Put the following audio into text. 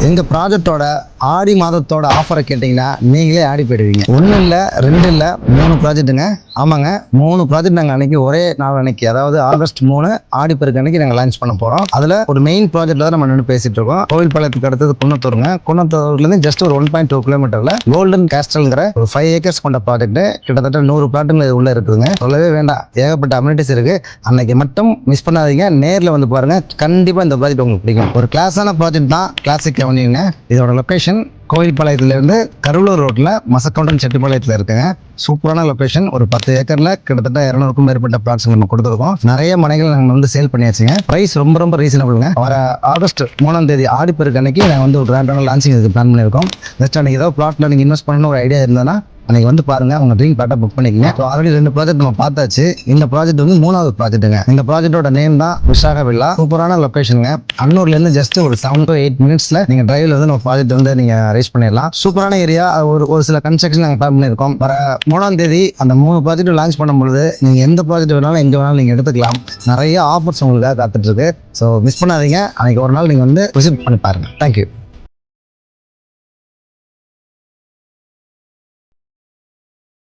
எங்கள் ப்ராஜெக்டோட ஆடி மாதத்தோட ஆஃபரை கேட்டிங்கன்னா நீங்களே ஆடி போயிடுவீங்க. 1 இல்லை 2 இல்லை 3 ப்ராஜெக்ட்டுங்க. ஆமாங்க, 3 ப்ராஜெக்ட் நாங்கள் அன்றைக்கி ஒரே நாள் அன்னைக்கு, அதாவது ஆகஸ்ட் 3 ஆடி பெருக்கு அன்னைக்கு நாங்கள் லான்ச் பண்ண போகிறோம். அதில் ஒரு மெயின் ப்ராஜெக்ட்டில் தான் நம்ம நின்று பேசிகிட்டு இருக்கோம். கோவில்பாளையத்துக்கு அடுத்தது குன்னத்தூருங்க. குன்னத்தூர்லேருந்து ஜஸ்ட் ஒரு 1.2 கிலோமீட்டரில் கோல்டன் கேஸ்டல்ங்கிற ஒரு 5 ஏக்கர்ஸ் கொண்ட ப்ராஜெக்ட். கிட்டத்தட்ட 100 பிளாட்டுங்க உள்ளே இருக்குதுங்க. சொல்லவே வேண்டாம், ஏகப்பட்ட அம்யூனிட்டிஸ் இருக்குது. அன்னைக்கு மட்டும் மிஸ் பண்ணாதீங்க, நேரில் வந்து பாருங்கள். கண்டிப்பாக இந்த ப்ராஜெக்ட் உங்களுக்கு பிடிக்கும். ஒரு கிளாஸான ப்ராஜெக்ட் தான் கிளாசிக் அவென்யூங்க. இதோட லொக்கேஷன் கோவில்பாளையத்துலேருந்து கருவலூர் ரோட்டில் மசக்கவுண்டன் செட்டிப்பாளையத்தில் இருக்குங்க. சூப்பரான லொக்கேஷன். ஒரு 10 ஏக்கரில் கிட்டத்தட்ட 200க்கும் மேற்பட்ட பிளாட்ஸ் நம்ம கொடுத்துருக்கோம். நிறைய மனைகள் நாங்கள் வந்து சேல் பண்ணியாச்சுங்க. ப்ரைஸ் ரொம்ப ரீசனபிளுங்க. வர ஆகஸ்ட் 3ஆம் தேதி ஆடிப்பெருக்கு அன்னைக்கு நாங்கள் வந்து ஒரு கிராண்டான லான்ச்சிங் இதுக்கு பிளான் பண்ணியிருக்கோம். ஜஸ்ட் அன்றைக்கி ஏதாவது பிளாட்டில் நீங்கள் இன்வெஸ்ட் பண்ணணும் ஒரு ஐடியா இருந்ததுன்னா அன்றைக்கி வந்து பாருங்கள், உங்கள் ட்ரீம் பிளாட்டை புக் பண்ணிக்கங்க. ஸோ ஆல்ரெடி 2 ப்ராஜெக்ட் நம்ம பார்த்தாச்சு. இந்த ப்ராஜெக்ட் வந்து 3வது ப்ராஜெக்ட்டுங்க. இந்த ப்ராஜெக்டோட நேம் தான் விசாக வில்லா. சூப்பரான லொக்கேஷனுங்க. அன்னூர்லேருந்து ஜஸ்ட் ஒரு 7 to 8 மினிட்ஸில் நீங்கள் டிரைவில் வந்து நம்ம ப்ராஜெக்ட் வந்து நீங்கள் ரீச் பண்ணிடலாம். சூப்பரான ஏரியா. ஒரு சில கன்ஸ்ட்ரக்ஷன் நாங்கள் பிளான் பண்ணியிருக்கோம். வர 3ஆம் தேதி அந்த 3 ப்ராஜெக்ட் லான்ச் பண்ணும்பொழுது நீங்கள் எந்த ப்ராஜெக்ட் வேணாலும் எங்கே வேணாலும் நீங்கள் எடுத்துக்கலாம். நிறைய ஆஃபர்ஸ் உங்களுக்காக காத்துட்ருக்கு. ஸோ மிஸ் பண்ணாதீங்க. அன்றைக்கி ஒரு நாள் நீங்கள் வந்து விசிட் பண்ணி பாருங்கள். தேங்க்யூ.